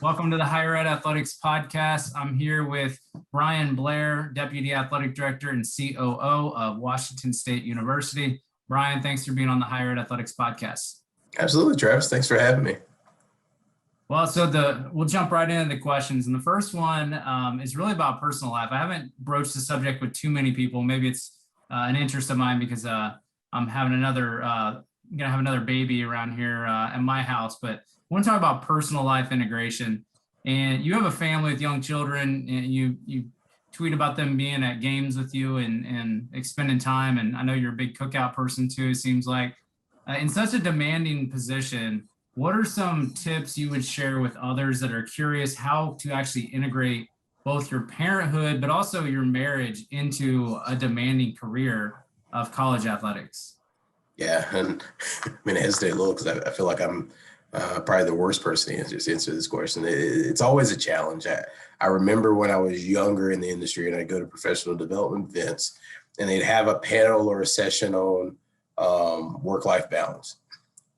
Welcome to the Higher Ed Athletics Podcast. I'm here with Bryan Blair, Deputy Athletic Director and COO of Washington State University. Bryan, thanks for being on the Higher Ed Athletics Podcast. Absolutely, Travis. Thanks for having me. Well, we'll jump right into the questions. And the first one is really about personal life. I haven't broached the subject with too many people. Maybe it's an interest of mine because I'm having gonna have another baby around here at my house, but I want to talk about personal life integration. And you have a family with young children, and you tweet about them being at games with you and spending time. And I know you're a big cookout person too, it seems like. In such a demanding position, what are some tips you would share with others that are curious how to actually integrate both your parenthood, but also your marriage into a demanding career of college athletics? Yeah, and I'm going to hesitate a little because I feel like I'm probably the worst person to answer this question. It's always a challenge. I remember when I was younger in the industry and I'd go to professional development events and they'd have a panel or a session on work-life balance.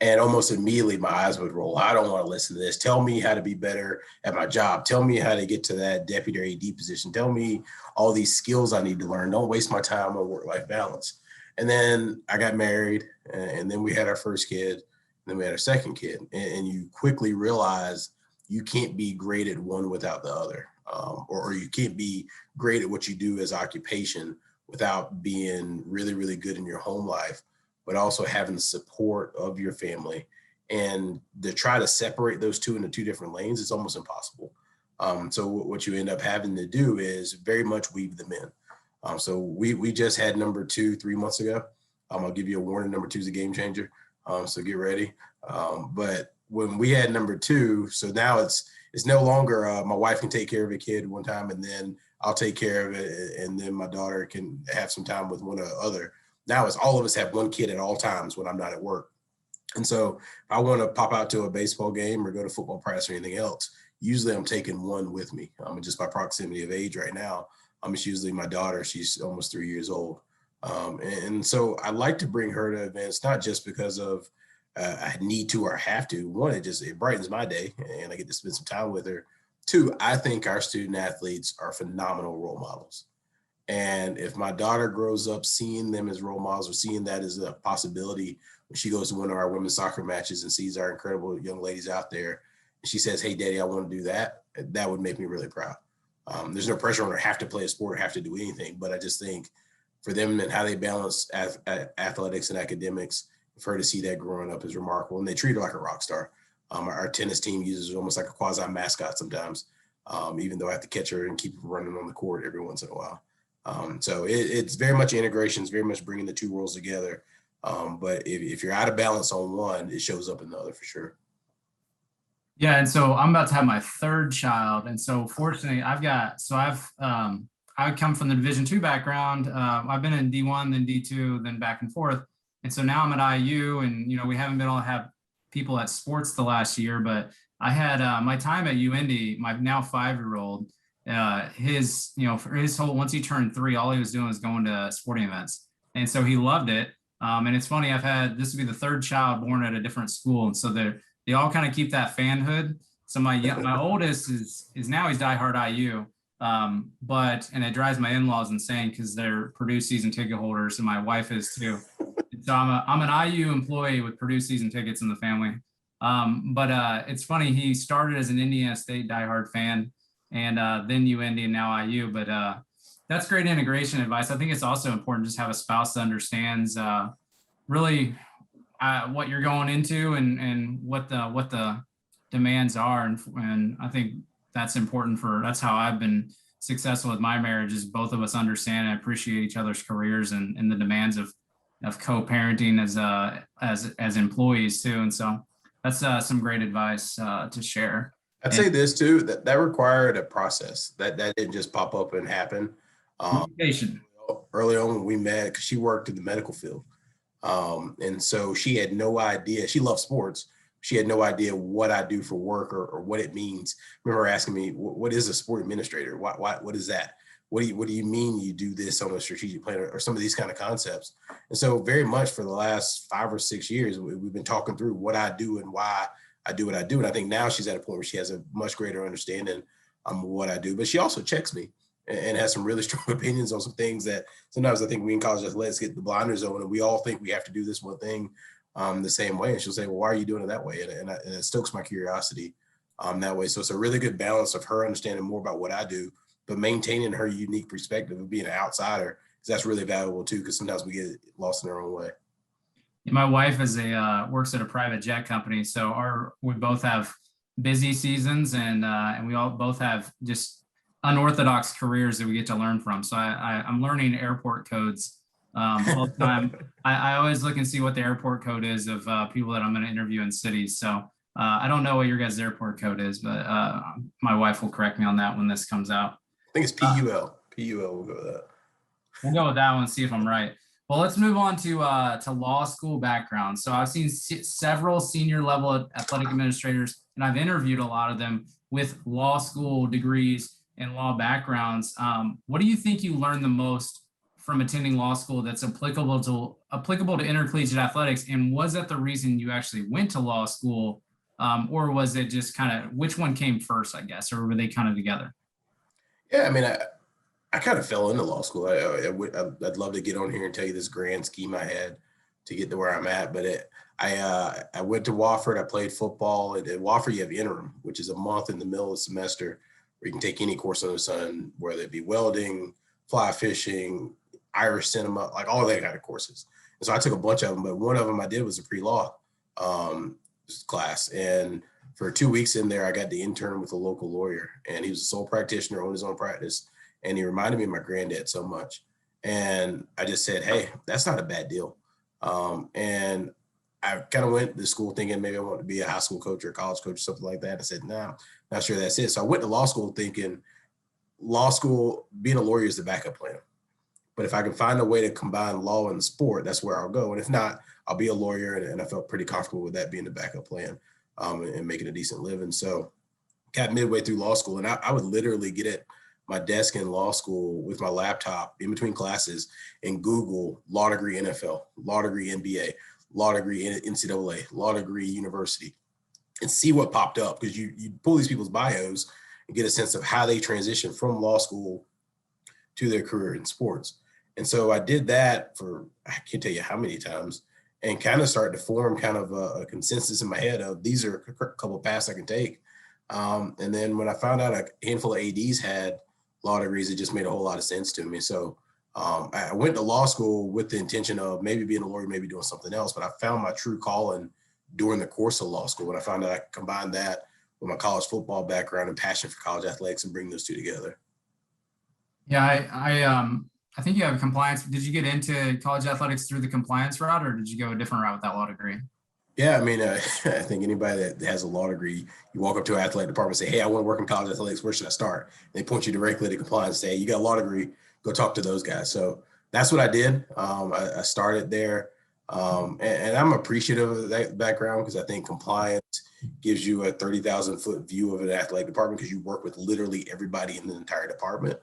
And almost immediately my eyes would roll. I don't want to listen to this. Tell me how to be better at my job. Tell me how to get to that deputy or AD position. Tell me all these skills I need to learn. Don't waste my time on work-life balance. And then I got married, and then we had our first kid, and then we had our second kid. And you quickly realize you can't be great at one without the other, or you can't be great at what you do as occupation without being really, really good in your home life, but also having the support of your family. And to try to separate those two into two different lanes is almost impossible. So what you end up having to do is very much weave them in. So we just had number 2 3 months ago. I'll give you a warning, number 2 is a game changer. So get ready. But when we had number 2, so now it's no longer my wife can take care of a kid one time and then I'll take care of it. And then my daughter can have some time with one or the other. Now it's all of us have one kid at all times when I'm not at work. And so if I want to pop out to a baseball game or go to football practice or anything else, usually I'm taking one with me. Just by proximity of age right now. It's usually my daughter. She's almost 3 years old. And so I like to bring her to events, not just because of I need to or have to. One, it brightens my day and I get to spend some time with her. 2, I think our student athletes are phenomenal role models. And if my daughter grows up seeing them as role models or seeing that as a possibility when she goes to one of our women's soccer matches and sees our incredible young ladies out there, and she says, "Hey, Daddy, I want to do that," that would make me really proud. There's no pressure on her to have to play a sport or have to do anything, but I just think for them and how they balance athletics and academics, for her to see that growing up is remarkable. And they treat her like a rock star. Our tennis team uses her almost like a quasi mascot sometimes, even though I have to catch her and keep her running on the court every once in a while. So it's very much integration. It's very much bringing the two worlds together. But if you're out of balance on one, it shows up in the other for sure. Yeah, and so I'm about to have my third child, and so fortunately, I come from the Division II background. I've been in D1, then D2, then back and forth, and so now I'm at IU, and we haven't been able to have people at sports the last year, but I had my time at UIndy. My now 5-year-old, for his whole once he turned 3, all he was doing was going to sporting events, and so he loved it. And it's funny, this will be the 3rd child born at a different school, and so they all kind of keep that fanhood. So my oldest is now he's diehard IU, and it drives my in-laws insane because they're Purdue season ticket holders, and my wife is too. So I'm an IU employee with Purdue season tickets in the family. But it's funny, he started as an Indiana State diehard fan, and then UIndy and now IU. But that's great integration advice. I think it's also important just to have a spouse that understands really what you're going into and what the demands are. And I think that's important that's how I've been successful with my marriage, is both of us understand and appreciate each other's careers and the demands of co-parenting as employees too. And so that's some great advice to share. I'd say this too, that required a process that didn't just pop up and happen. Early on when we met, because she worked in the medical field. And so she had no idea. She loved sports. She had no idea what I do for work or what it means. I remember her asking me, what is a sport administrator? What is that? What do you mean you do this on a strategic plan or some of these kind of concepts? And so very much for the last 5 or 6 years, we've been talking through what I do and why I do what I do. And I think now she's at a point where she has a much greater understanding of what I do, but she also checks me and has some really strong opinions on some things that sometimes I think we in college athletics get the blinders on, and we all think we have to do this one thing the same way. And she'll say, well, why are you doing it that way? And it stokes my curiosity that way. So it's a really good balance of her understanding more about what I do, but maintaining her unique perspective of being an outsider, because that's really valuable too, because sometimes we get lost in our own way. My wife is works at a private jet company, so we both have busy seasons, and we all both have just unorthodox careers that we get to learn from. So I'm learning airport codes all the time. I always look and see what the airport code is of people that I'm going to interview in cities. So I don't know what your guys' airport code is, but my wife will correct me on that when this comes out. I think it's PUL. PUL, we'll go with that. We'll go with that one, see if I'm right. Well, let's move on to law school background. So I've seen several senior level athletic administrators, and I've interviewed a lot of them with law school degrees and law backgrounds. What do you think you learned the most from attending law school that's applicable to intercollegiate athletics? And was that the reason you actually went to law school, or was it just kind of, which one came first, I guess, or were they kind of together? Yeah, I mean, I kind of fell into law school. I'd love to get on here and tell you this grand scheme I had to get to where I'm at, but I went to Wofford. I played football. At Wofford, you have interim, which is a month in the middle of the semester where you can take any course under the sun, whether it be welding, fly fishing, Irish cinema, like all that kind of courses. And so I took a bunch of them, but one of them I did was a pre-law class. And for 2 weeks in there, I got to intern with a local lawyer, and he was a sole practitioner, owned his own practice. And he reminded me of my granddad so much. And I just said, hey, that's not a bad deal. And I kind of went to school thinking maybe I want to be a high school coach or a college coach or something like that. I said, nah, not sure that's it. So I went to law school thinking law school, being a lawyer is the backup plan. But if I can find a way to combine law and sport, that's where I'll go. And if not, I'll be a lawyer. And I felt pretty comfortable with that being the backup plan and making a decent living. So got midway through law school, and I would literally get at my desk in law school with my laptop in between classes and Google law degree NFL, law degree NBA, law degree NCAA, law degree university, and see what popped up, because you pull these people's bios and get a sense of how they transition from law school to their career in sports. And so I did that for, I can't tell you how many times, and kind of started to form kind of a consensus in my head of these are a couple of paths I can take. And then when I found out a handful of ADs had law degrees, it just made a whole lot of sense to me. So I went to law school with the intention of maybe being a lawyer, maybe doing something else, but I found my true calling during the course of law school. And I found out I could combine that with my college football background and passion for college athletics and bring those two together. Yeah, I think you have compliance. Did you get into college athletics through the compliance route, or did you go a different route with that law degree? Yeah, I mean, I think anybody that has a law degree, you walk up to an athletic department and say, hey, I want to work in college athletics. Where should I start? And they point you directly to compliance and say, hey, you got a law degree, go talk to those guys. So that's what I did. I started there. And I'm appreciative of that background, because I think compliance gives you a 30,000 foot view of an athletic department, because you work with literally everybody in the entire department.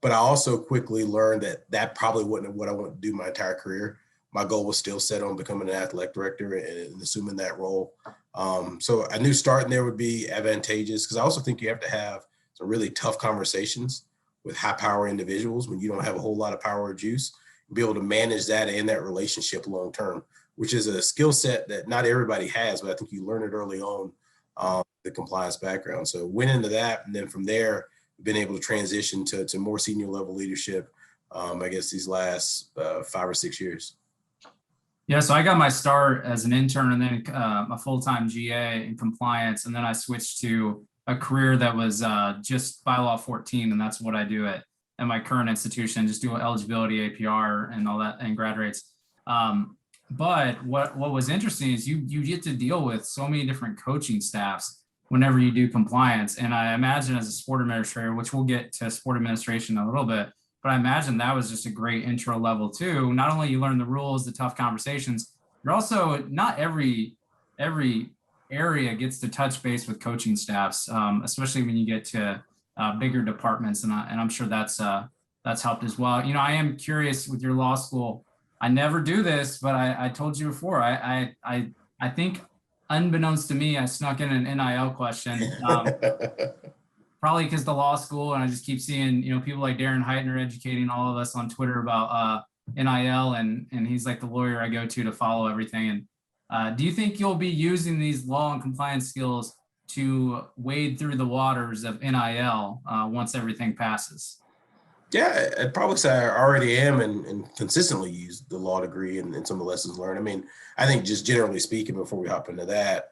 But I also quickly learned that probably wasn't what I wanted to do my entire career. My goal was still set on becoming an athletic director and assuming that role. So I knew starting there would be advantageous, because I also think you have to have some really tough conversations with high power individuals when you don't have a whole lot of power or juice, and be able to manage that and that relationship long term, which is a skill set that not everybody has, but I think you learn it early on, the compliance background. So went into that, and then from there, been able to transition to more senior level leadership, I guess these last 5 or 6 years. Yeah, so I got my start as an intern, and then a full-time GA in compliance, and then I switched to a career that was just bylaw 14, and that's what I do at my current institution, just do eligibility, APR, and all that, and grad rates. But what was interesting is you get to deal with so many different coaching staffs whenever you do compliance. And I imagine as a sport administrator, which we'll get to sport administration in a little bit, but I imagine that was just a great intro level too. Not only you learn the rules, the tough conversations, you're also, not every area gets to touch base with coaching staffs, especially when you get to bigger departments. And I'm sure that's helped as well. You know, I am curious with your law school. I never do this, but I told you before, I think unbeknownst to me, I snuck in an NIL question. Probably because the law school, and I just keep seeing, people like Darren Heitner educating all of us on Twitter about NIL, and he's like the lawyer I go to follow everything. And do you think you'll be using these law and compliance skills to wade through the waters of NIL once everything passes? Yeah, I'd probably say I already am and consistently use the law degree and some of the lessons learned. I mean, I think just generally speaking, before we hop into that,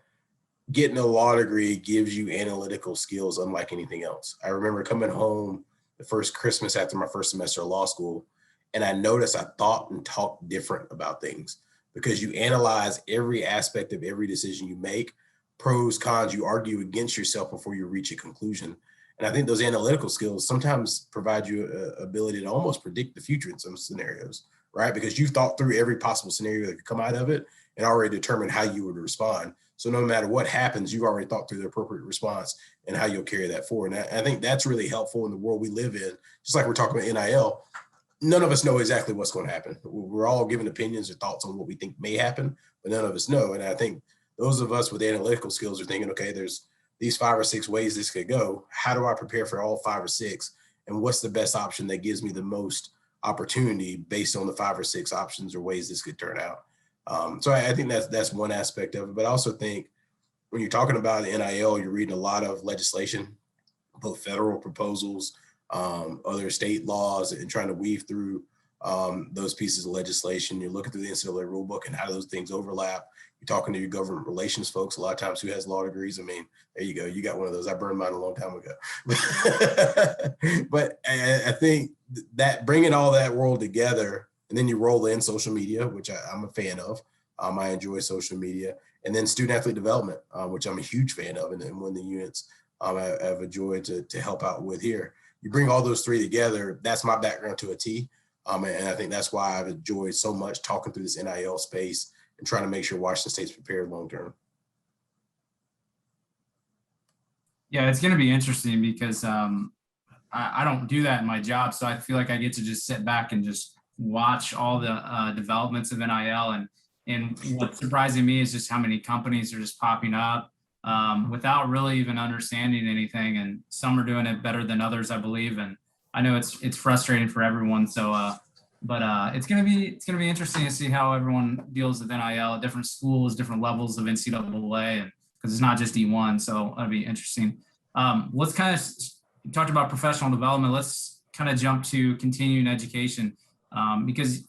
getting a law degree gives you analytical skills unlike anything else. I remember coming home the first Christmas after my first semester of law school, and I noticed I thought and talked different about things because you analyze every aspect of every decision you make, pros, cons, you argue against yourself before you reach a conclusion. And I think those analytical skills sometimes provide you a ability to almost predict the future in some scenarios, right? Because you've thought through every possible scenario that could come out of it and already determined how you would respond. So no matter what happens, you've already thought through the appropriate response and how you'll carry that forward. And I think that's really helpful in the world we live in. Just like we're talking about NIL, none of us know exactly what's going to happen. We're all giving opinions or thoughts on what we think may happen, but none of us know. And I think those of us with analytical skills are thinking, okay, there's these 5 or 6 ways this could go. How do I prepare for all 5 or 6? And what's the best option that gives me the most opportunity based on the 5 or 6 options or ways this could turn out? So I think that's one aspect of it. But I also think when you're talking about the NIL, you're reading a lot of legislation, both federal proposals, other state laws, and trying to weave through those pieces of legislation. You're looking through the NCAA rule book and how those things overlap. You're talking to your government relations folks, a lot of times who has law degrees. I mean, there you go. You got one of those. I burned mine a long time ago. But I think that bringing all that world together, and then you roll in social media, which I'm a fan of. I enjoy social media. And then student athlete development, which I'm a huge fan of, and one of the units I've enjoyed to help out with here. You bring all those 3 together, that's my background to a T. And I think that's why I've enjoyed so much talking through this NIL space and trying to make sure Washington State's prepared long term. Yeah, it's going to be interesting because I don't do that in my job. So I feel like I get to just sit back and just watch all the developments of NIL. And what's surprising me is just how many companies are just popping up without really even understanding anything. And some are doing it better than others, I believe. And I know it's frustrating for everyone. So, but it's gonna be interesting to see how everyone deals with NIL at different schools, different levels of NCAA, and because it's not just D1. So that'll be interesting. Let's kind of talk about professional development. Let's kind of jump to continuing education because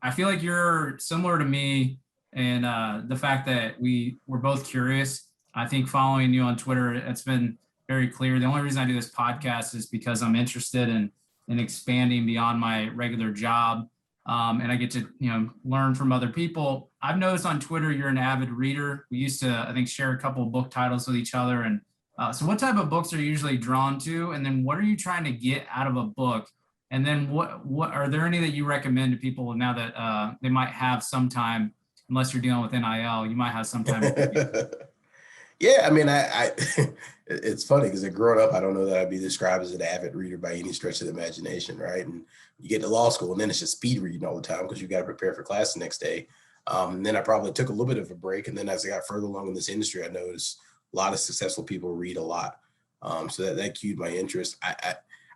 I feel like you're similar to me, and the fact that we're both curious. I think following you on Twitter, it's been very clear. The only reason I do this podcast is because I'm interested in expanding beyond my regular job, and I get to learn from other people. I've noticed on Twitter you're an avid reader. We used to, I think, share a couple of book titles with each other. And so, what type of books are you usually drawn to? And then, what are you trying to get out of a book? And then what are there any that you recommend to people now that they might have some time, unless you're dealing with NIL, you might have some time. Yeah, I mean, I it's funny because growing up, I don't know that I'd be described as an avid reader by any stretch of the imagination, right? And you get to law school, and then it's just speed reading all the time because you got to prepare for class the next day. And then I probably took a little bit of a break, and then as I got further along in this industry, I noticed a lot of successful people read a lot. So that cued my interest.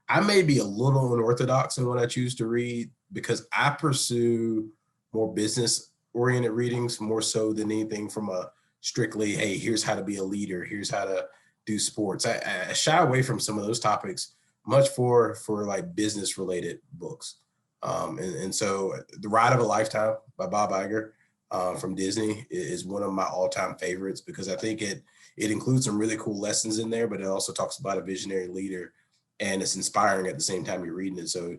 I may be a little unorthodox in what I choose to read because I pursue more business-oriented readings more so than anything from a strictly, hey, here's how to be a leader, here's how to do sports. I shy away from some of those topics much for like business-related books. And so The Ride of a Lifetime by Bob Iger from Disney is one of my all-time favorites because I think it includes some really cool lessons in there, but it also talks about a visionary leader. And it's inspiring at the same time you're reading it. So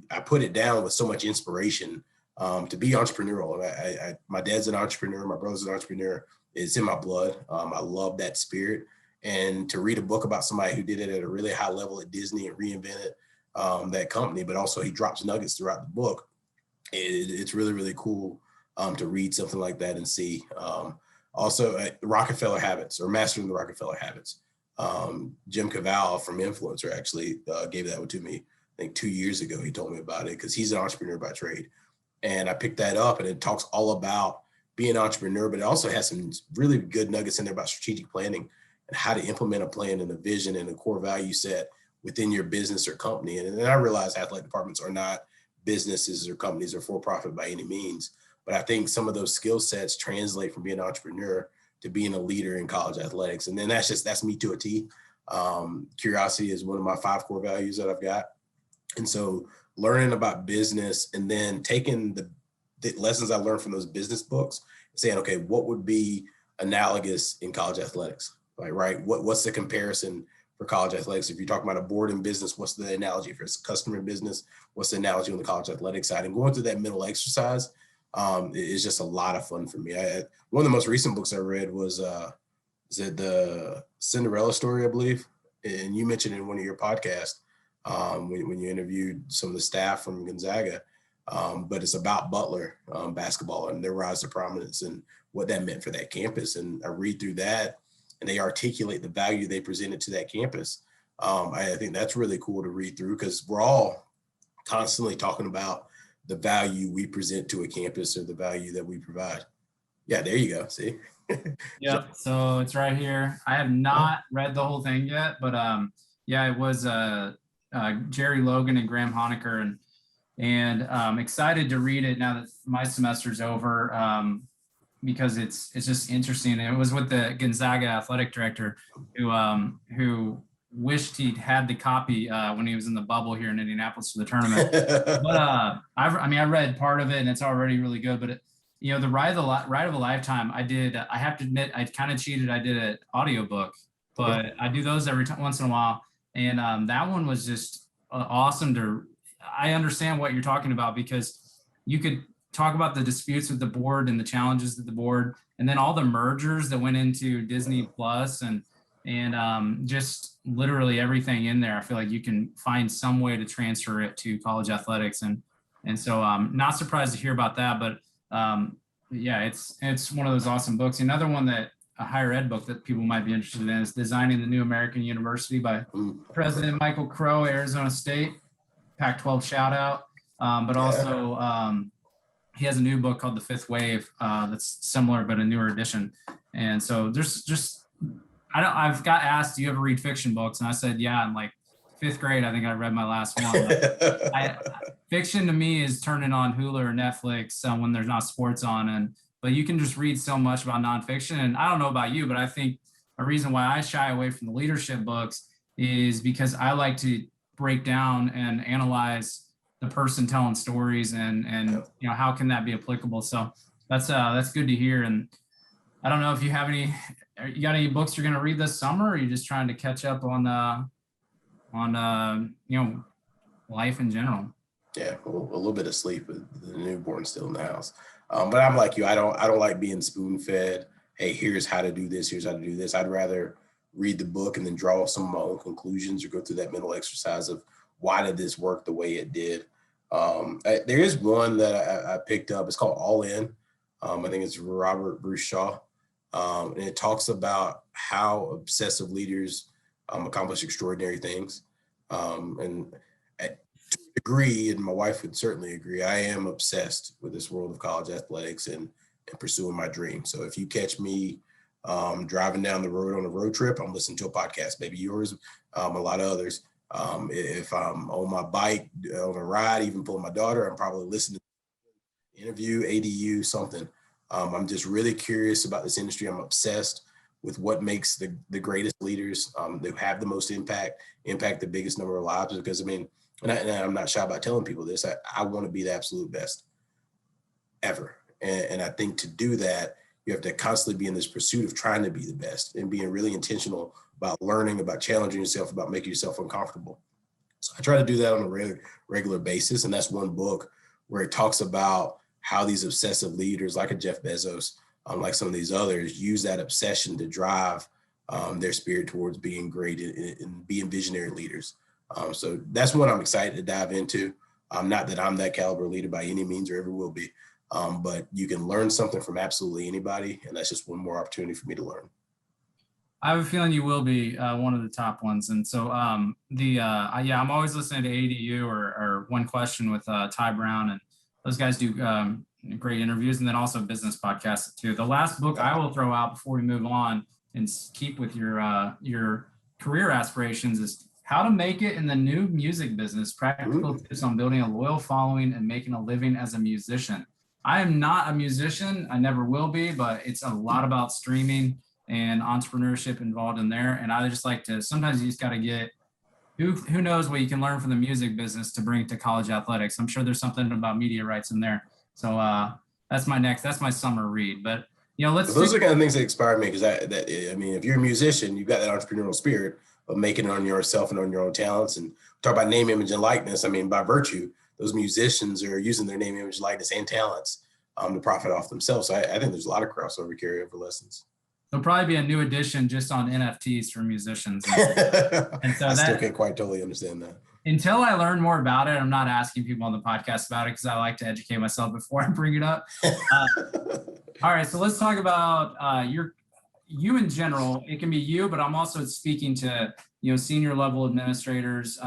I put it down with so much inspiration to be entrepreneurial. My dad's an entrepreneur. My brother's an entrepreneur. It's in my blood. I love that spirit. And to read a book about somebody who did it at a really high level at Disney and reinvented that company, but also he drops nuggets throughout the book. It's really, really cool to read something like that and see. Also, Rockefeller Habits or Mastering the Rockefeller Habits. Jim Cavall from Influencer actually gave that one to me, I think 2 years ago. He told me about it because he's an entrepreneur by trade. And I picked that up, and it talks all about be an entrepreneur, but it also has some really good nuggets in there about strategic planning and how to implement a plan and a vision and a core value set within your business or company. And then I realize athletic departments are not businesses or companies or for profit by any means, but I think some of those skill sets translate from being an entrepreneur to being a leader in college athletics. And then that's me to a T. Curiosity is one of my 5 core values that I've got. And so learning about business and then taking the lessons I learned from those business books and saying, okay, what would be analogous in college athletics? Like, right, what's the comparison for college athletics? If you're talking about a board in business, what's the analogy? If it's a customer in business, what's the analogy on the college athletics side? And going through that mental exercise is just a lot of fun for me. One of the most recent books I read was, is it the Cinderella story, I believe? And you mentioned in one of your podcasts when you interviewed some of the staff from Gonzaga, but it's about Butler basketball and their rise to prominence and what that meant for that campus. And I read through that and they articulate the value they presented to that campus. I think that's really cool to read through because we're all constantly talking about the value we present to a campus or the value that we provide. Yeah, there you go. See? Yep. So it's right here. I have not read the whole thing yet, but yeah, it was Jerry Logan and Graham Honecker, and excited to read it now that my semester's over because it's just interesting. It was with the Gonzaga athletic director who wished he'd had the copy when he was in the bubble here in Indianapolis for the tournament. But I read part of it and it's already really good. But the ride of a lifetime, I have to admit, I kind of cheated. I did an audiobook, but I do those once in a while. And that one was just awesome I understand what you're talking about because you could talk about the disputes with the board and the challenges of the board, and then all the mergers that went into Disney Plus and just literally everything in there. I feel like you can find some way to transfer it to college athletics. And so not surprised to hear about that, but yeah, it's one of those awesome books. Another one a higher ed book that people might be interested in is Designing the New American University by President Michael Crow, Arizona State, Pac-12 shout out. But also he has a new book called The Fifth Wave that's similar, but a newer edition. And so there's just, I've got asked, do you ever read fiction books? And I said, yeah, in like 5th grade, I think I read my last one. Fiction to me is turning on Hulu or Netflix when there's not sports on, but you can just read so much about nonfiction. And I don't know about you, but I think a reason why I shy away from the leadership books is because I like to break down and analyze the person telling stories and how can that be applicable. So that's good to hear. And I don't know if you got any books you're going to read this summer, or are you just trying to catch up on life in general? Yeah, a little bit of sleep with the newborn still in the house. But I'm like you, I don't like being spoon fed. Hey, here's how to do this. Here's how to do this. I'd rather read the book and then draw some of my own conclusions or go through that mental exercise of why did this work the way it did. There is one that I picked up. It's called All In. I think it's Robert Bruce Shaw. And it talks about how obsessive leaders accomplish extraordinary things. And to a degree, and my wife would certainly agree, I am obsessed with this world of college athletics and pursuing my dream. So if you catch me driving down the road on a road trip, I'm listening to a podcast, maybe yours, a lot of others. If I'm on my bike on a ride, even pulling my daughter, I'm probably listening to interview, ADU, something. I'm just really curious about this industry. I'm obsessed with what makes the greatest leaders that have the most impact the biggest number of lives. Because and I'm not shy about telling people this. I want to be the absolute best ever. And I think to do that, you have to constantly be in this pursuit of trying to be the best and being really intentional about learning, about challenging yourself, about making yourself uncomfortable. So I try to do that on a regular basis. And that's one book where it talks about how these obsessive leaders like a Jeff Bezos, like some of these others, use that obsession to drive their spirit towards being great and being visionary leaders. So that's what I'm excited to dive into. Not that I'm that caliber leader by any means or ever will be, but you can learn something from absolutely anybody. And that's just one more opportunity for me to learn. I have a feeling you will be one of the top ones. And so I'm always listening to ADU or One Question with Ty Brown, and those guys do great interviews, and then also business podcasts too. The last book I will throw out before we move on and keep with your career aspirations is How to Make It in the New Music Business, Practical Tips on Building a Loyal Following and Making a Living as a Musician. I am not a musician. I never will be, but it's a lot about streaming and entrepreneurship involved in there. And I just like to, sometimes you just got to get, who knows what you can learn from the music business to bring to college athletics. I'm sure there's something about media rights in there. So that's my summer read. But those are the kind of things that inspire me, because I mean, if you're a musician, you've got that entrepreneurial spirit of making it on yourself and on your own talents. And talk about name, image, and likeness. I mean, by virtue, those musicians are using their name, image, likeness, and talents to profit off themselves. So I think there's a lot of crossover carryover lessons. There'll probably be a new edition just on NFTs for musicians. And so I still can't quite totally understand that. Until I learn more about it, I'm not asking people on the podcast about it because I like to educate myself before I bring it up. All right, so let's talk about you in general. It can be you, but I'm also speaking to senior level administrators.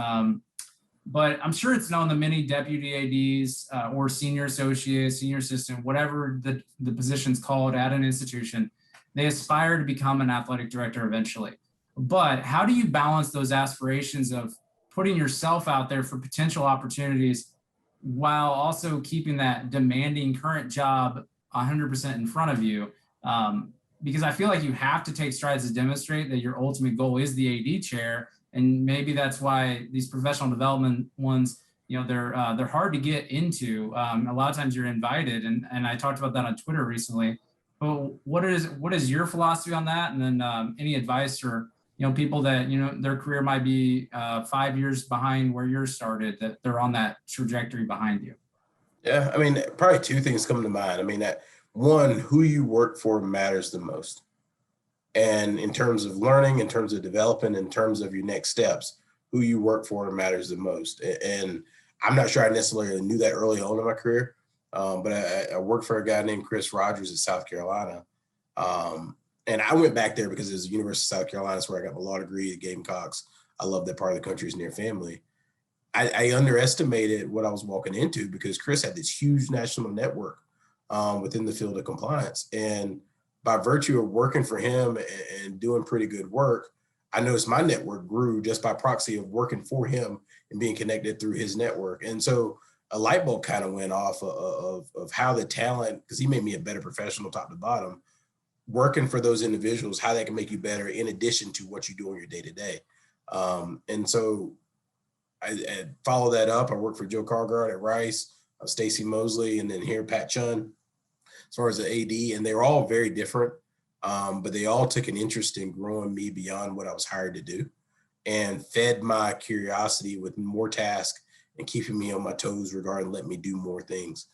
But I'm sure it's known the many deputy ADs or senior associate, senior assistant, whatever the position's called at an institution. They aspire to become an athletic director eventually. But how do you balance those aspirations of putting yourself out there for potential opportunities while also keeping that demanding current job 100% in front of you? Because I feel like you have to take strides to demonstrate that your ultimate goal is the AD chair. And maybe that's why these professional development ones, they're hard to get into. A lot of times you're invited, and I talked about that on Twitter recently. But what is your philosophy on that? And then any advice for people that their career might be 5 years behind where yours started, that they're on that trajectory behind you? Yeah, I mean, probably two things come to mind. I mean, that one, who you work for matters the most. And in terms of learning, in terms of developing, in terms of your next steps, who you work for matters the most. And I'm not sure I necessarily knew that early on in my career, but I worked for a guy named Chris Rogers in South Carolina. And I went back there because it was the University of South Carolina. That's where I got my law degree at Gamecocks. I love that part of the country, is near family. I underestimated what I was walking into because Chris had this huge national network within the field of compliance. And by virtue of working for him and doing pretty good work, I noticed my network grew just by proxy of working for him and being connected through his network. And so a light bulb kind of went off of how the talent, because he made me a better professional top to bottom, working for those individuals, how that can make you better in addition to what you do on your day-to-day. And so I followed that up. I worked for Joe Cargard at Rice, Stacy Mosley, and then here Pat Chun as far as the AD, and they were all very different, but they all took an interest in growing me beyond what I was hired to do and fed my curiosity with more tasks and keeping me on my toes regarding letting me do more things.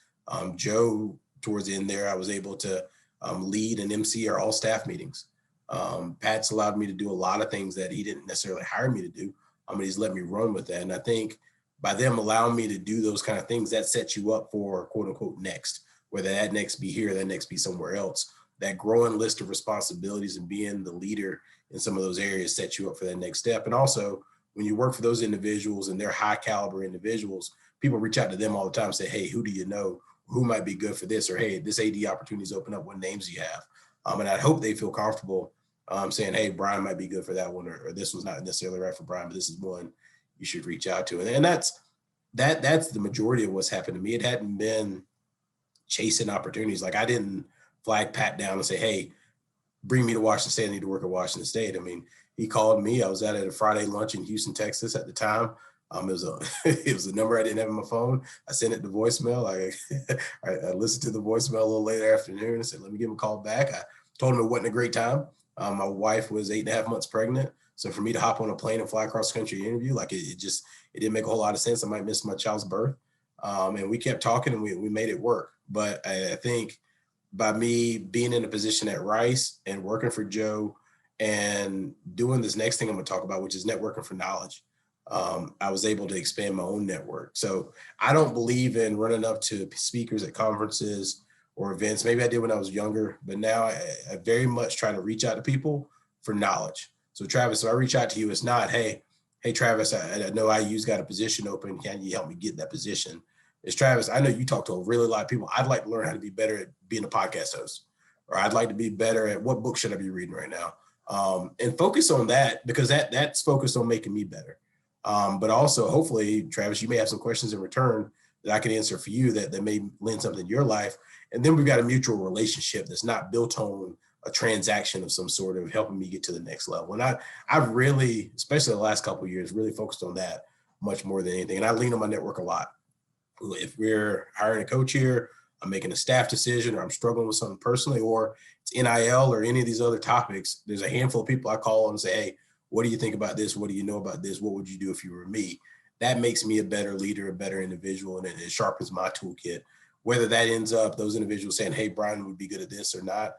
Joe, towards the end there, I was able to lead and MC our all staff meetings. Pat's allowed me to do a lot of things that he didn't necessarily hire me to do. But he's let me run with that. And I think by them allowing me to do those kind of things, that sets you up for quote unquote next, whether that next be here, that next be somewhere else. That growing list of responsibilities and being the leader in some of those areas sets you up for that next step. And also, when you work for those individuals and they're high caliber individuals, people reach out to them all the time and say, hey, who do you know? Who might be good for this? Or, hey, this AD opportunities open up. What names do you have? And I hope they feel comfortable saying, hey, Bryan might be good for that one, or this was not necessarily right for Bryan, but this is one you should reach out to. And that's the majority of what's happened to me. It hadn't been chasing opportunities. Like I didn't flag Pat down and say, hey, bring me to Washington State. I need to work at Washington State. I mean, he called me. I was at a Friday lunch in Houston, Texas at the time. It was a number I didn't have on my phone. I sent it to voicemail. I listened to the voicemail a little later afternoon and said, let me give him a call back. I told him it wasn't a great time. My wife was 8.5 months pregnant. So for me to hop on a plane and fly across the country to interview, like it didn't make a whole lot of sense. I might miss my child's birth. And we kept talking and we made it work. But I think by me being in a position at Rice and working for Joe and doing this next thing I'm going to talk about, which is networking for knowledge, I was able to expand my own network. So I don't believe in running up to speakers at conferences or events. Maybe I did when I was younger, but now I very much try to reach out to people for knowledge. So Travis, so I reach out to you, it's not, hey Travis, I know IU's got a position open. Can you help me get that position? is, Travis, I know you talk to a really lot of people. I'd like to learn how to be better at being a podcast host, or I'd like to be better at what book should I be reading right now? And focus on that, because that's focused on making me better. But also, hopefully, Travis, you may have some questions in return that I can answer for you that may lend something in your life. And then we've got a mutual relationship that's not built on a transaction of some sort of helping me get to the next level. And I've really, especially the last couple of years, really focused on that much more than anything. And I lean on my network a lot. If we're hiring a coach here, I'm making a staff decision, or I'm struggling with something personally, or it's NIL or any of these other topics, there's a handful of people I call and say, hey, what do you think about this? What do you know about this? What would you do if you were me? That makes me a better leader, a better individual, and it sharpens my toolkit. Whether that ends up those individuals saying, hey, Bryan would be good at this or not,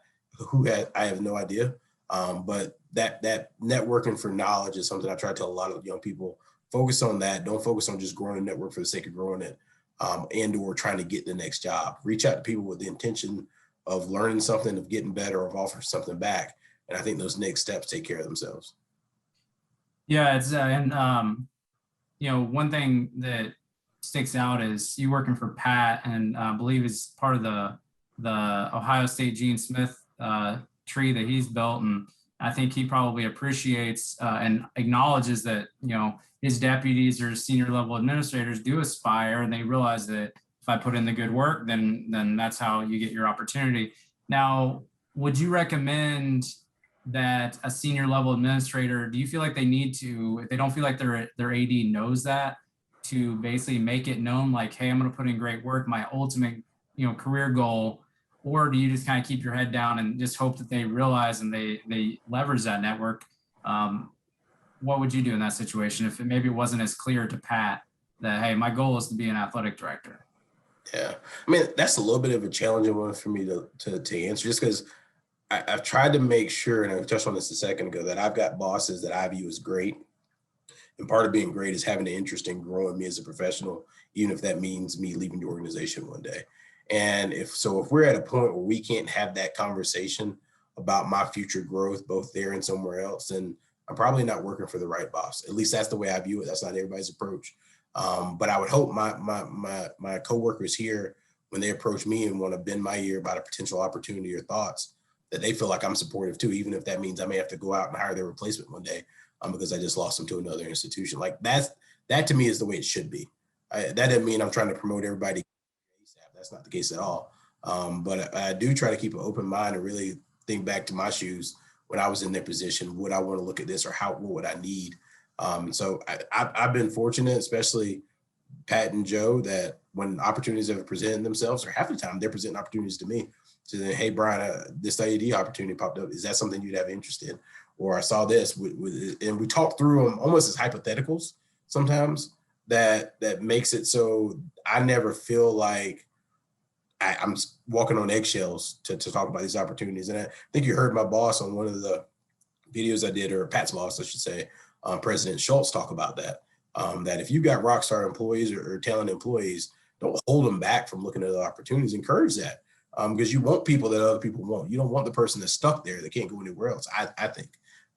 I have no idea. But that networking for knowledge is something I try to tell a lot of young people. Focus on that. Don't focus on just growing a network for the sake of growing it, and or trying to get the next job. Reach out to people with the intention of learning something, of getting better, or of offering something back. And I think those next steps take care of themselves. Yeah, it's one thing that sticks out is you working for Pat, and I believe is part of the Ohio State Gene Smith tree that he's built, and I think he probably appreciates and acknowledges that his deputies or senior level administrators do aspire, and they realize that if I put in the good work, then that's how you get your opportunity. Now, would you recommend that a senior level administrator, do you feel like they need to, if they don't feel like their AD knows that, to basically make it known, like, hey, I'm going to put in great work, my ultimate career goal? Or do you just kind of keep your head down and just hope that they realize and they leverage that network? What would you do in that situation if maybe it wasn't as clear to Pat that, hey, my goal is to be an athletic director? Yeah, I mean, that's a little bit of a challenging one for me to answer, just because I've tried to make sure, and I touched on this a second ago, that I've got bosses that I view as great. And part of being great is having an interest in growing me as a professional, even if that means me leaving the organization one day. And if we're at a point where we can't have that conversation about my future growth, both there and somewhere else, then I'm probably not working for the right boss. At least that's the way I view it. That's not everybody's approach. But I would hope my coworkers here, when they approach me and want to bend my ear about a potential opportunity or thoughts, that they feel like I'm supportive too, even if that means I may have to go out and hire their replacement one day because I just lost them to another institution. Like that to me is the way it should be. That doesn't mean I'm trying to promote everybody. That's not the case at all. But I do try to keep an open mind and really think back to my shoes when I was in their position. Would I want to look at this, or what would I need? So I've been fortunate, especially Pat and Joe, that when opportunities have presented themselves, or half the time they're presenting opportunities to me. So then, hey, Bryan, this IED opportunity popped up. Is that something you'd have interest in? Or I saw this, and we talk through them almost as hypotheticals sometimes. That makes it so I never feel like I'm walking on eggshells to talk about these opportunities. And I think you heard my boss on one of the videos I did, or Pat's boss, I should say, President Schultz, talk about that. That if you've got rock star employees or talented employees, don't hold them back from looking at other opportunities. Encourage that. Because you want people that other people want. You don't want the person that's stuck there that can't go anywhere else, I think.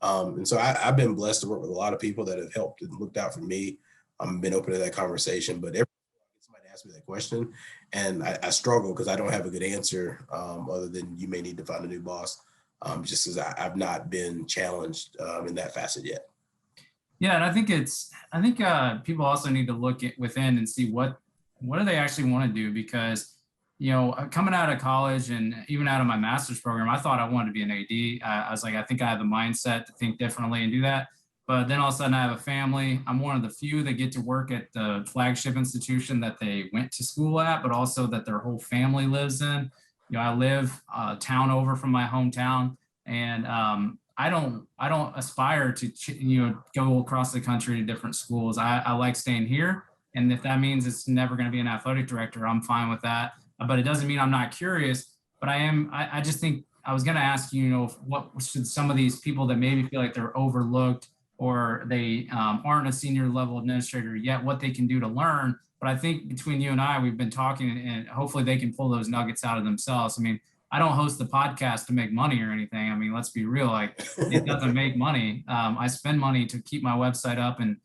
And so I've been blessed to work with a lot of people that have helped and looked out for me. I've been open to that conversation. But every time I get somebody to ask me that question, and I struggle because I don't have a good answer other than you may need to find a new boss, just because I've not been challenged in that facet yet. Yeah, and I think people also need to look within and see what do they actually want to do, because coming out of college and even out of my master's program, I thought I wanted to be an AD. I was like, I think I have the mindset to think differently and do that. But then all of a sudden I have a family. I'm one of the few that get to work at the flagship institution that they went to school at, but also that their whole family lives in. I live a town over from my hometown, and I don't aspire to go across the country to different schools. I like staying here, and if that means it's never going to be an athletic director, I'm fine with that. But it doesn't mean I'm not curious. But I just think I was going to ask you, what should some of these people that maybe feel like they're overlooked, or they aren't a senior level administrator yet, what they can do to learn. But I think between you and I, we've been talking, and hopefully they can pull those nuggets out of themselves. I mean, I don't host the podcast to make money or anything. I mean, let's be real, like, it doesn't make money. I spend money to keep my website up, and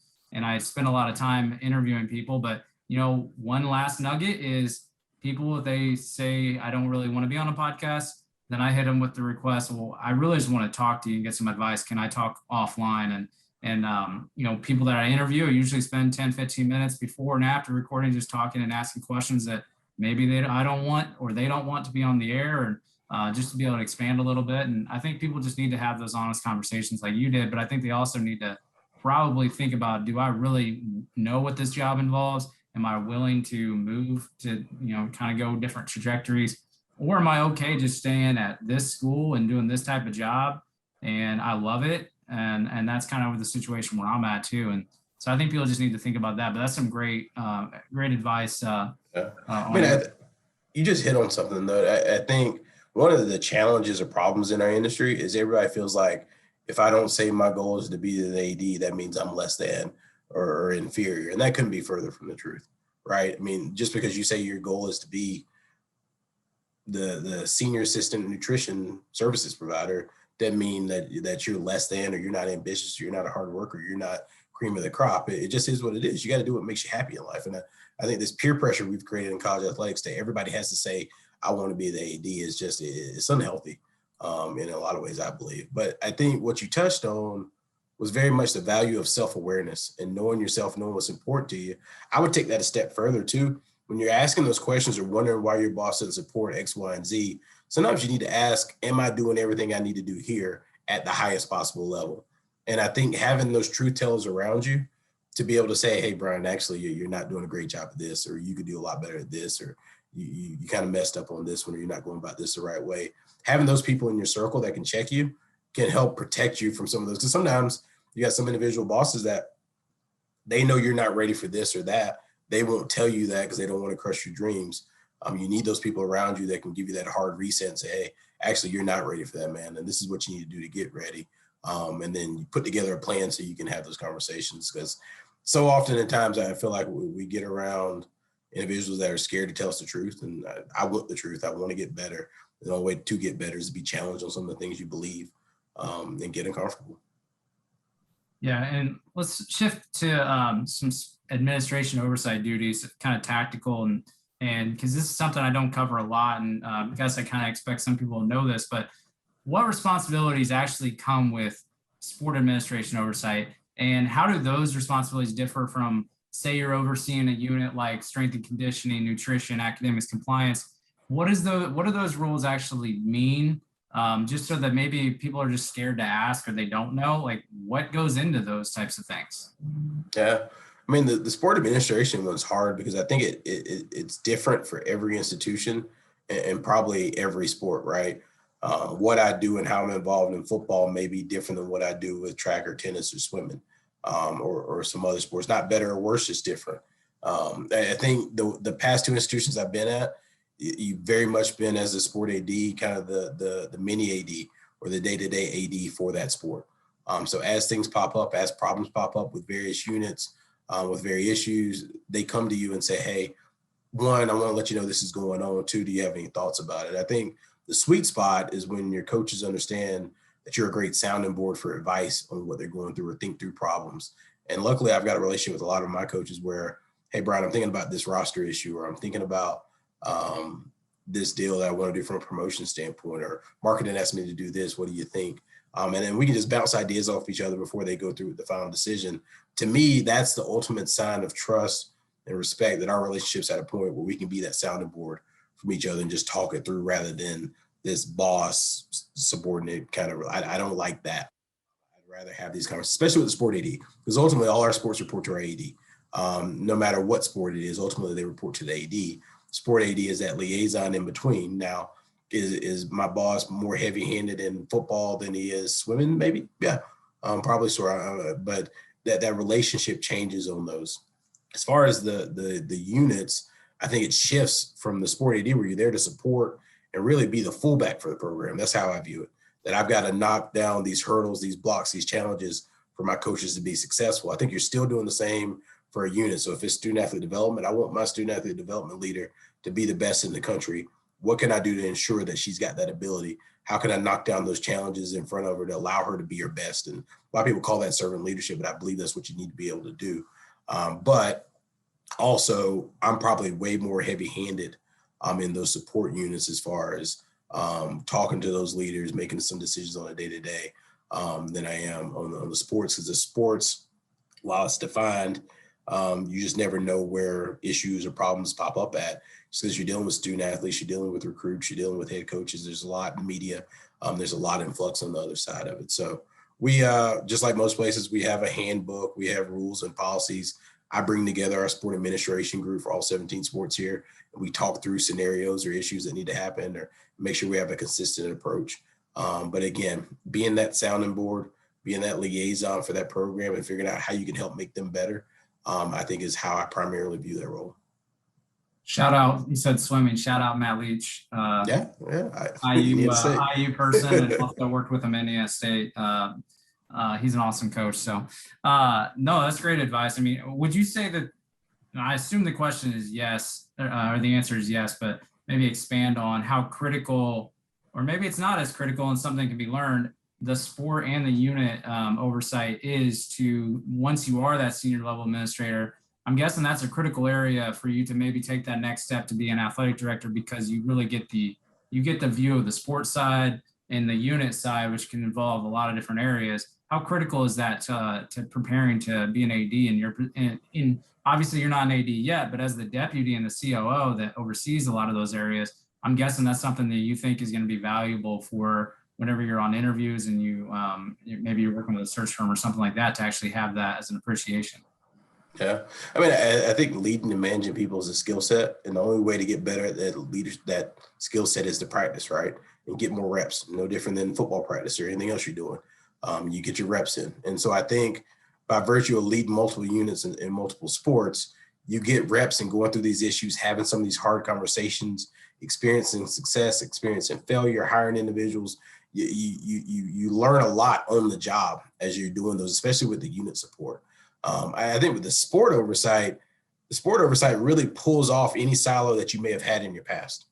I spend a lot of time interviewing people, but one last nugget is people, if they say, I don't really want to be on a podcast, then I hit them with the request, well, I really just want to talk to you and get some advice. Can I talk offline? And people that I interview, I usually spend 10, 15 minutes before and after recording, just talking and asking questions that maybe I don't want, or they don't want to be on the air, or just to be able to expand a little bit. And I think people just need to have those honest conversations like you did, but I think they also need to probably think about, do I really know what this job involves? Am I willing to move to, kind of go different trajectories? Or am I okay just staying at this school and doing this type of job? And I love it. And that's kind of the situation where I'm at too. And so I think people just need to think about that. But that's some great advice. Yeah. You just hit on something though. I think one of the challenges or problems in our industry is everybody feels like if I don't say my goal is to be the AD, that means I'm less than or inferior. And that couldn't be further from the truth, right? I mean, just because you say your goal is to be the senior assistant nutrition services provider, doesn't mean that you're less than, or you're not ambitious, or you're not a hard worker, you're not cream of the crop. It just is what it is. You got to do what makes you happy in life. And I think this peer pressure we've created in college athletics that everybody has to say, I want to be the AD, is just, it's unhealthy in a lot of ways, I believe. But I think what you touched on was very much the value of self-awareness and knowing yourself, knowing what's important to you. I would take that a step further too. When you're asking those questions or wondering why your boss doesn't support X, Y, and Z, sometimes you need to ask, am I doing everything I need to do here at the highest possible level? And I think having those truth tellers around you to be able to say, hey, Bryan, actually, you're not doing a great job at this, or you could do a lot better at this, or you kind of messed up on this one, or you're not going about this the right way. Having those people in your circle that can check you can help protect you from some of those. Because sometimes you got some individual bosses that they know you're not ready for this or that. They won't tell you that because they don't want to crush your dreams. You need those people around you that can give you that hard reset and say, hey, actually, you're not ready for that, man. And this is what you need to do to get ready. And then you put together a plan so you can have those conversations. Because so often at times I feel like we get around individuals that are scared to tell us the truth. And I want the truth. I want to get better. The only way to get better is to be challenged on some of the things you believe and get uncomfortable. Yeah, and let's shift to some administration oversight duties, kind of tactical, and because this is something I don't cover a lot, and I guess I kind of expect some people to know this, but what responsibilities actually come with sport administration oversight, and how do those responsibilities differ from, say, you're overseeing a unit like strength and conditioning, nutrition, academics, compliance? What do those roles actually mean? Just so that maybe people are just scared to ask, or they don't know, like, what goes into those types of things. Yeah. I mean, the sport administration one's hard because I think it's different for every institution and probably every sport, right? What I do and how I'm involved in football may be different than what I do with track or tennis or swimming or some other sports. Not better or worse, just different. I think the past two institutions I've been at, you've very much been as a sport AD, kind of the mini AD or the day-to-day AD for that sport. So as things pop up, as problems pop up with various units, with various issues, they come to you and say, hey, one, I want to let you know this is going on. Two, do you have any thoughts about it? I think the sweet spot is when your coaches understand that you're a great sounding board for advice on what they're going through or think through problems. And luckily, I've got a relationship with a lot of my coaches where, hey, Bryan, I'm thinking about this roster issue, or I'm thinking about this deal that I want to do from a promotion standpoint, or marketing asked me to do this. What do you think? And then we can just bounce ideas off each other before they go through the final decision. To me, that's the ultimate sign of trust and respect, that our relationship's at a point where we can be that sounding board from each other and just talk it through, rather than this boss subordinate kind of. I don't like that. I'd rather have these conversations, especially with the sport AD, because ultimately all our sports report to our AD. No matter what sport it is, ultimately they report to the AD. Sport AD is that liaison in between. Now, is my boss more heavy-handed in football than he is swimming? Maybe, yeah, probably so. But that relationship changes on those. As far as the units, I think it shifts from the sport AD, where you're there to support and really be the fullback for the program. That's how I view it. That I've got to knock down these hurdles, these blocks, these challenges for my coaches to be successful. I think you're still doing the same for a unit. So if it's student athlete development, I want my student athlete development leader to be the best in the country. What can I do to ensure that she's got that ability? How can I knock down those challenges in front of her to allow her to be her best? And a lot of people call that servant leadership, but I believe that's what you need to be able to do. But Also, I'm probably way more heavy-handed in those support units as far as talking to those leaders, making some decisions on a day-to-day than I am on the sports, because the sports, while it's defined, you just never know where issues or problems pop up at. Just because you're dealing with student athletes, you're dealing with recruits, you're dealing with head coaches. There's a lot in media. There's a lot of influx on the other side of it. So we, just like most places, we have a handbook, we have rules and policies. I bring together our sport administration group for all 17 sports here. And we talk through scenarios or issues that need to happen, or make sure we have a consistent approach. But again, being that sounding board, being that liaison for that program and figuring out how you can help make them better, I think is how I primarily view that role. Shout out, you said swimming, shout out Matt Leach. Yeah. IU person, and also worked with him in Indiana State. He's an awesome coach. So no, that's great advice. I mean, would you say that, I assume the question is yes, or the answer is yes, but maybe expand on how critical, or maybe it's not as critical and something can be learned, the sport and the unit oversight is to, once you are that senior level administrator. I'm guessing that's a critical area for you to maybe take that next step to be an athletic director, because you really get the view of the sports side and the unit side, which can involve a lot of different areas. How critical is that to preparing to be an AD? And you're in obviously you're not an AD yet, but as the deputy and the COO that oversees a lot of those areas, I'm guessing that's something that you think is going to be valuable for whenever you're on interviews and you maybe you're working with a search firm or something like that, to actually have that as an appreciation. Yeah. I mean, I think leading and managing people is a skill set. And the only way to get better at that skill set is to practice, right? And get more reps. No different than football practice or anything else you're doing. You get your reps in. And so I think by virtue of leading multiple units in multiple sports, you get reps and going through these issues, having some of these hard conversations, experiencing success, experiencing failure, hiring individuals. You learn a lot on the job as you're doing those, especially with the unit support. I think with the sport oversight really pulls off any silo that you may have had in your past.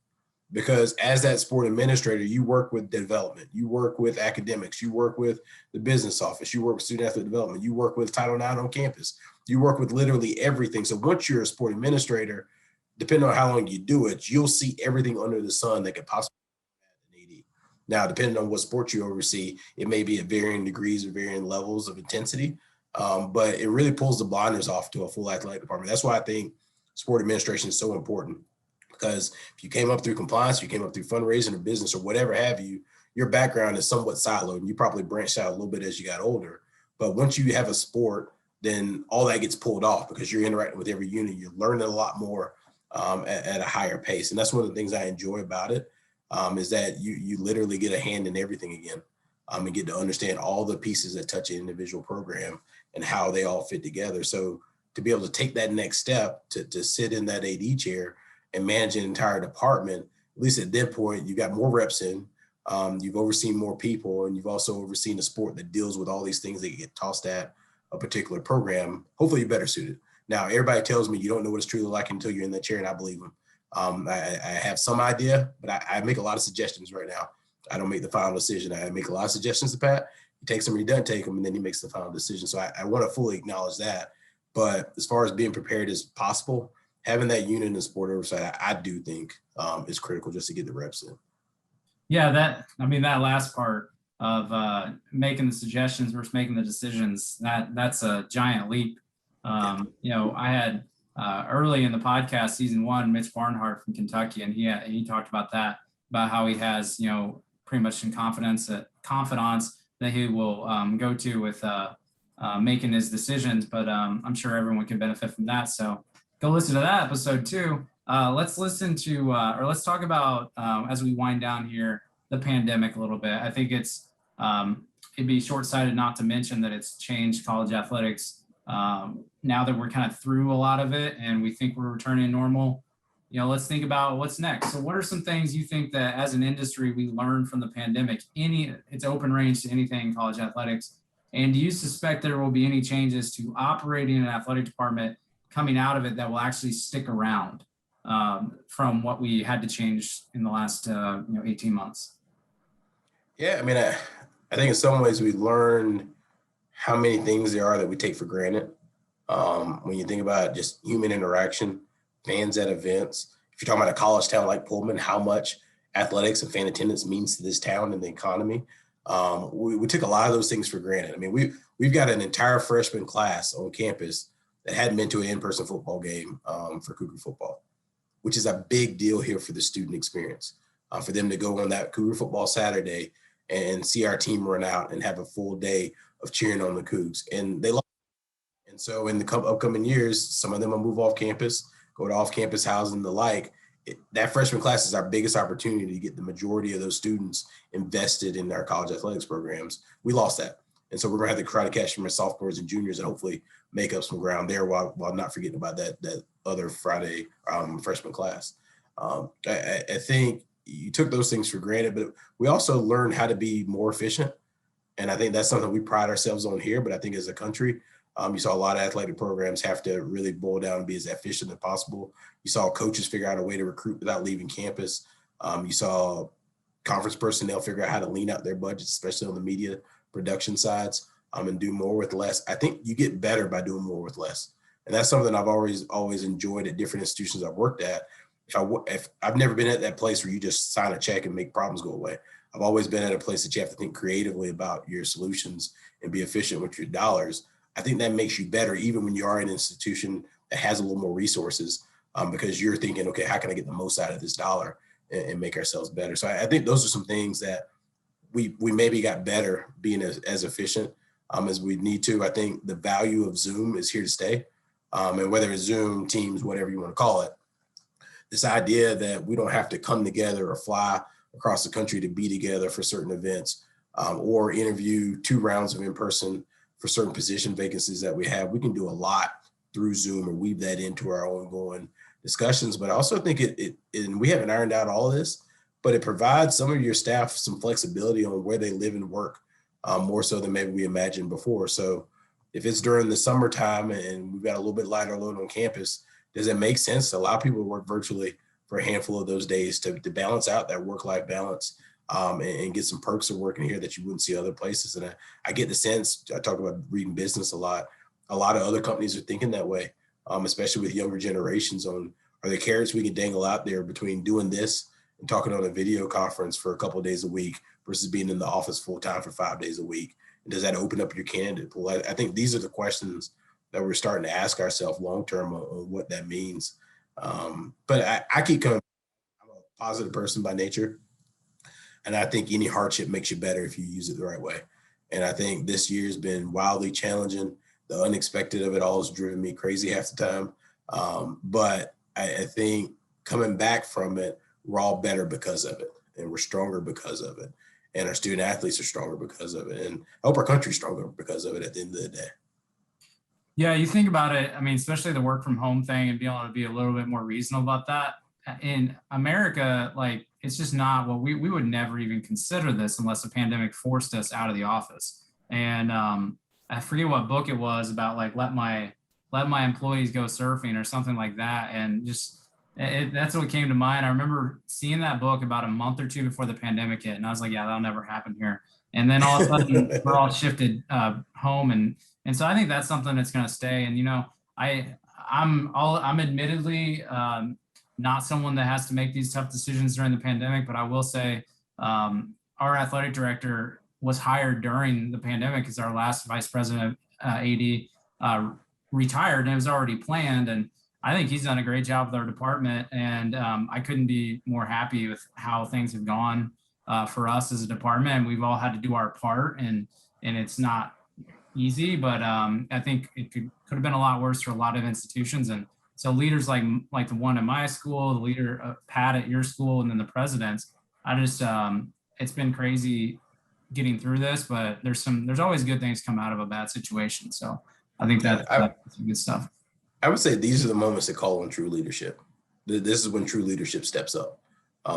Because as that sport administrator, you work with development, you work with academics, you work with the business office, you work with student athlete development, you work with Title IX on campus, you work with literally everything. So once you're a sport administrator, depending on how long you do it, you'll see everything under the sun that could possibly be an AD. Now, depending on what sport you oversee, it may be at varying degrees or varying levels of intensity. But it really pulls the blinders off to a full athletic department. That's why I think sport administration is so important, because if you came up through compliance, you came up through fundraising or business or whatever have you, your background is somewhat siloed and you probably branched out a little bit as you got older. But once you have a sport, then all that gets pulled off because you're interacting with every unit. You're learning a lot more at a higher pace. And that's one of the things I enjoy about it, is that you literally get a hand in everything again, and get to understand all the pieces that touch an individual program and how they all fit together. So to be able to take that next step to sit in that AD chair and manage an entire department, at least at that point, you got more reps in, you've overseen more people, and you've also overseen a sport that deals with all these things that get tossed at a particular program. Hopefully you're better suited. Now, everybody tells me you don't know what it's truly like until you're in that chair, and I believe them. I have some idea, but I make a lot of suggestions right now. I don't make the final decision. I make a lot of suggestions to Pat. He takes them, he doesn't take them, and then he makes the final decision. So I want to fully acknowledge that. But as far as being prepared as possible, having that unit in sport oversight, I do think is critical just to get the reps in. Yeah, that last part of making the suggestions versus making the decisions, that's a giant leap. I had early in the podcast, season 1, Mitch Barnhart from Kentucky, and he talked about that, about how he has, pretty much in confidence that he will go to with making his decisions. But I'm sure everyone can benefit from that. So go listen to that episode too. Let's talk about, as we wind down here, the pandemic a little bit. I think it'd be short-sighted not to mention that it's changed college athletics. Now that we're kind of through a lot of it and we think we're returning to normal, let's think about what's next. So what are some things you think that as an industry we learned from the pandemic? It's open range to anything in college athletics. And do you suspect there will be any changes to operating an athletic department coming out of it that will actually stick around from what we had to change in the last 18 months? Yeah, I mean, I think in some ways we learned how many things there are that we take for granted. When you think about just human interaction, fans at events, if you're talking about a college town like Pullman, how much athletics and fan attendance means to this town and the economy, we took a lot of those things for granted. I mean, we've got an entire freshman class on campus that hadn't been to an in-person football game for Cougar football, which is a big deal here for the student experience. For them to go on that Cougar football Saturday and see our team run out and have a full day of cheering on the Cougs. And they lost. And so in the upcoming years, some of them will move off campus, go to off-campus housing and the like. That freshman class is our biggest opportunity to get the majority of those students invested in our college athletics programs. We lost that. And so we're going to have to try to catch from our sophomores and juniors and hopefully make up some ground there while not forgetting about that other Friday freshman class. I think you took those things for granted, but we also learned how to be more efficient. And I think that's something we pride ourselves on here. But I think as a country, you saw a lot of athletic programs have to really boil down and be as efficient as possible. You saw coaches figure out a way to recruit without leaving campus. You saw conference personnel figure out how to lean out their budgets, especially on the media production sides, and do more with less. I think you get better by doing more with less. And that's something I've always enjoyed at different institutions I've worked at. If I've never been at that place where you just sign a check and make problems go away. I've always been at a place that you have to think creatively about your solutions and be efficient with your dollars. I think that makes you better, even when you are in an institution that has a little more resources, because you're thinking, okay, how can I get the most out of this dollar and make ourselves better? So I think those are some things that we maybe got better being as efficient as we need to. I think the value of Zoom is here to stay. And whether it's Zoom, Teams, whatever you want to call it, this idea that we don't have to come together or fly across the country to be together for certain events or interview 2 rounds of in-person for certain position vacancies that we have. We can do a lot through Zoom and weave that into our ongoing discussions. But I also think and we haven't ironed out all of this, but it provides some of your staff some flexibility on where they live and work, more so than maybe we imagined before. So if it's during the summertime and we've got a little bit lighter load on campus, does it make sense to allow people to work virtually for a handful of those days to balance out that work-life balance and get some perks of working here that you wouldn't see other places? And I get the sense, I talk about reading business a lot of other companies are thinking that way, especially with younger generations on, are there carrots we can dangle out there between doing this and talking on a video conference for a couple of days a week versus being in the office full time for 5 days a week? And does that open up your candidate pool? I think these are the questions that we're starting to ask ourselves long-term on what that means. But I keep coming, I'm a positive person by nature. And I think any hardship makes you better if you use it the right way. And I think this year has been wildly challenging. The unexpected of it all has driven me crazy half the time. But I think coming back from it, we're all better because of it. And we're stronger because of it. And our student athletes are stronger because of it. And I hope our country's stronger because of it at the end of the day. Yeah, you think about it, I mean, especially the work from home thing and being able to be a little bit more reasonable about that. In America, like, it's just not what we would never even consider this unless the pandemic forced us out of the office. And I forget what book it was about, like, let my employees go surfing or something like that. And just that's what came to mind. I remember seeing that book about a month or 2 before the pandemic hit, and I was like, yeah, that'll never happen here. And then all of a sudden, we're all shifted home, and so I think that's something that's going to stay. And I'm admittedly not someone that has to make these tough decisions during the pandemic, but I will say our athletic director was hired during the pandemic because our last vice president AD retired, and it was already planned. And I think he's done a great job with our department, and I couldn't be more happy with how things have gone for us as a department. And we've all had to do our part, and it's not easy, but I think it could have been a lot worse for a lot of institutions. And so leaders like the one at my school, the leader Pat at your school, and then the presidents, I just it's been crazy getting through this, but there's always good things come out of a bad situation. So I think that's good stuff. I would say these are the moments that call on true leadership. This is when true leadership steps up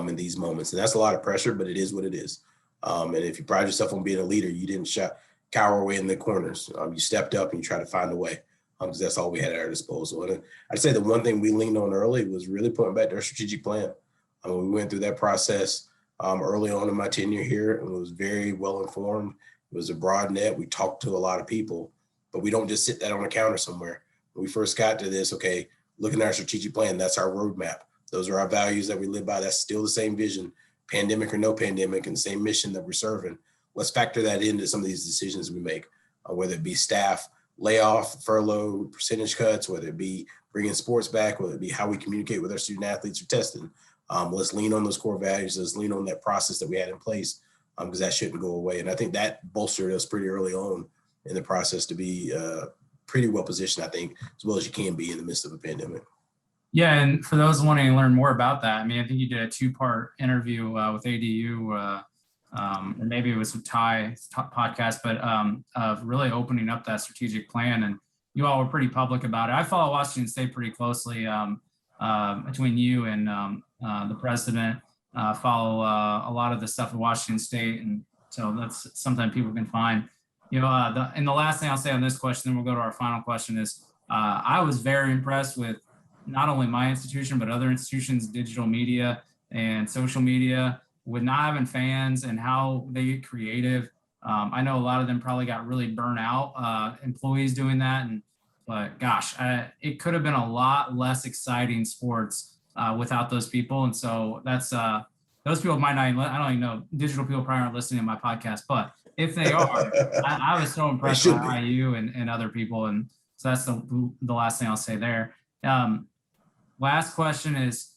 in these moments. And that's a lot of pressure, but it is what it is. And if you pride yourself on being a leader, you didn't cower away in the corners. You stepped up and you tried to find a way, because that's all we had at our disposal. And I'd say the one thing we leaned on early was really putting back to our strategic plan. We went through that process early on in my tenure here, and was very well informed. It was a broad net. We talked to a lot of people, but we don't just sit that on a counter somewhere. when we first got to this, okay, looking at our strategic plan, that's our roadmap. Those are our values that we live by. That's still the same vision, pandemic or no pandemic, and the same mission that we're serving. Let's factor that into some of these decisions we make, whether it be staff layoff, furlough, percentage cuts, whether it be bringing sports back, whether it be how we communicate with our student athletes or testing. Let's lean on those core values. Let's lean on that process that we had in place, because that shouldn't go away. And I think that bolstered us pretty early on in the process to be pretty well positioned, I think, as well as you can be in the midst of a pandemic. Yeah, and for those wanting to learn more about that, I mean, I think you did a 2-part interview with ADU, or maybe it was with Ty's podcast, but of really opening up that strategic plan. And you all were pretty public about it. I follow Washington State pretty closely, between you and the president. Follow a lot of the stuff at Washington State, and so that's something people can find. And the last thing I'll say on this question, then we'll go to our final question, is I was very impressed with not only my institution, but other institutions' digital media and social media, with not having fans and how they get creative. I know a lot of them probably got really burnt out, employees doing that. But gosh, it could have been a lot less exciting sports without those people. And so that's, those people might not even, I don't even know, digital people probably aren't listening to my podcast, but if they are, I was so impressed by IU and other people. And so that's the last thing I'll say there. Last question is,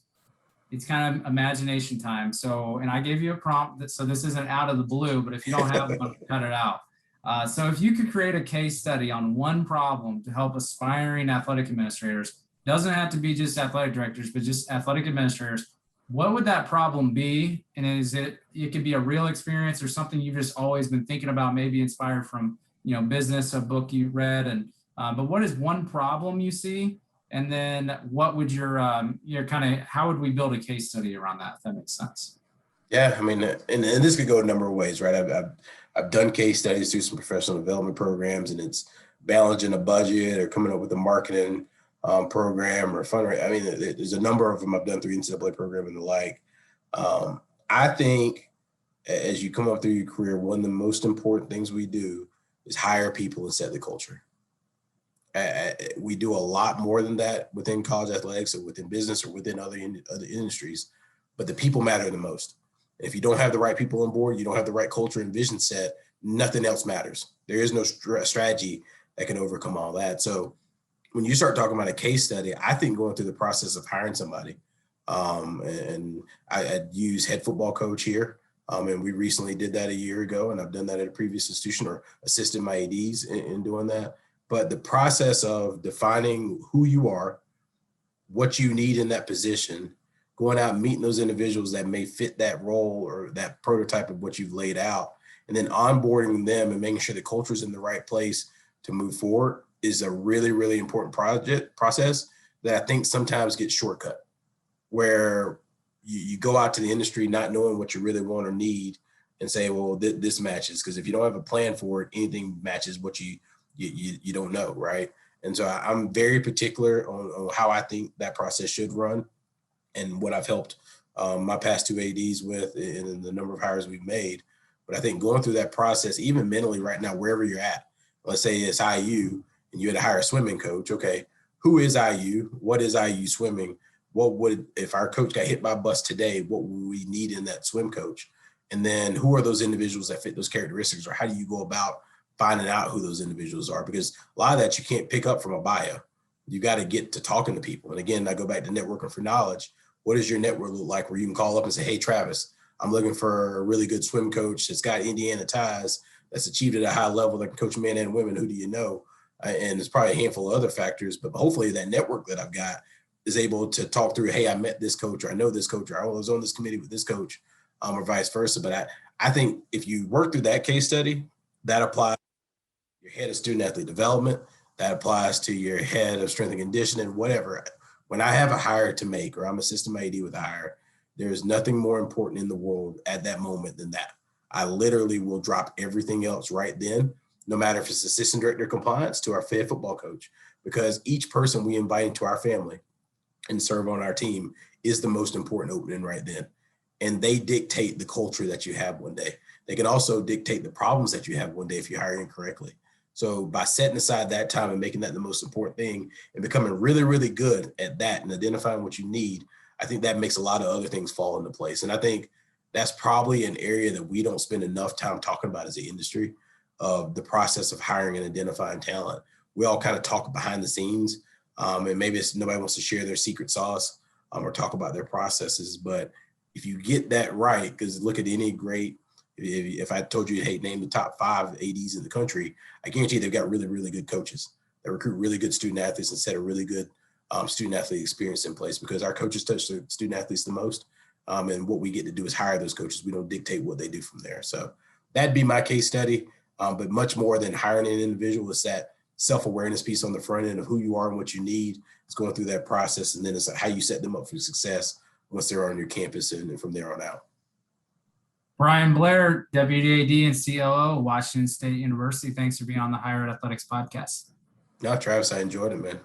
it's kind of imagination time. So, and I gave you a prompt, so this isn't out of the blue, but if you don't have one, cut it out. So if you could create a case study on one problem to help aspiring athletic administrators, doesn't have to be just athletic directors, but just athletic administrators, what would that problem be? And it could be a real experience or something you've just always been thinking about, maybe inspired from, business, a book you read. But what is one problem you see? And then what would your how would we build a case study around that, if that makes sense? Yeah, I mean, and this could go a number of ways, right? I've done case studies through some professional development programs, and it's balancing a budget or coming up with a marketing program or fundraising. I mean, there's a number of them I've done through NCAA program and the like. I think as you come up through your career, one of the most important things we do is hire people and set the culture. We do a lot more than that within college athletics or within business or within other industries, but the people matter the most. If you don't have the right people on board, you don't have the right culture and vision set, nothing else matters. There is no strategy that can overcome all that. So when you start talking about a case study, I think going through the process of hiring somebody, and I use head football coach here, and we recently did that a year ago, and I've done that at a previous institution or assisted my ADs in doing that. But the process of defining who you are, what you need in that position, going out and meeting those individuals that may fit that role or that prototype of what you've laid out, and then onboarding them and making sure the culture is in the right place to move forward is a really, really important process that I think sometimes gets shortcut, where you go out to the industry not knowing what you really want or need and say, well, this matches. Because if you don't have a plan for it, anything matches what you don't know, right? And so I'm very particular on how I think that process should run, and what I've helped my past two ADs with in the number of hires we've made. But I think going through that process, even mentally right now, wherever you're at, let's say it's IU and you had to hire a swimming coach. Okay, who is IU? What is IU swimming? What would, if our coach got hit by a bus today, what would we need in that swim coach? And then who are those individuals that fit those characteristics, or how do you go about finding out who those individuals are? Because a lot of that you can't pick up from a bio. You got to get to talking to people. And again, I go back to networking for knowledge. What does your network look like, where you can call up and say, hey, Travis, I'm looking for a really good swim coach that's got Indiana ties, that's achieved at a high level, that can coach men and women. Who do you know? And there's probably a handful of other factors, but hopefully that network that I've got is able to talk through, hey, I met this coach, or I know this coach, or I was on this committee with this coach, or vice versa. But I think if you work through that case study, that applies to your head of student athlete development, that applies to your head of strength and conditioning, whatever. When I have a hire to make, or I'm assisting my AD with a hire, there is nothing more important in the world at that moment than that. I literally will drop everything else right then, no matter if it's assistant director of compliance to our head football coach, because each person we invite into our family and serve on our team is the most important opening right then. And they dictate the culture that you have one day. They can also dictate the problems that you have one day if you hire incorrectly. So by setting aside that time and making that the most important thing and becoming really, really good at that and identifying what you need, I think that makes a lot of other things fall into place. And I think that's probably an area that we don't spend enough time talking about as an industry of the process of hiring and identifying talent. We all kind of talk behind the scenes, and maybe nobody wants to share their secret sauce or talk about their processes. But if you get that right, because look at any great, if I told you, hey, name the top 5 ADs in the country, I guarantee they've got really, really good coaches that recruit really good student athletes and set a really good student athlete experience in place, because our coaches touch the student athletes the most. And what we get to do is hire those coaches. We don't dictate what they do from there. So that'd be my case study. But much more than hiring an individual, is that self-awareness piece on the front end of who you are and what you need. It's going through that process. And then it's like how you set them up for success once they're on your campus and from there on out. Bryan Blair, Deputy AD and COO, Washington State University. Thanks for being on the Higher Ed Athletics podcast. No, Travis, I enjoyed it, man.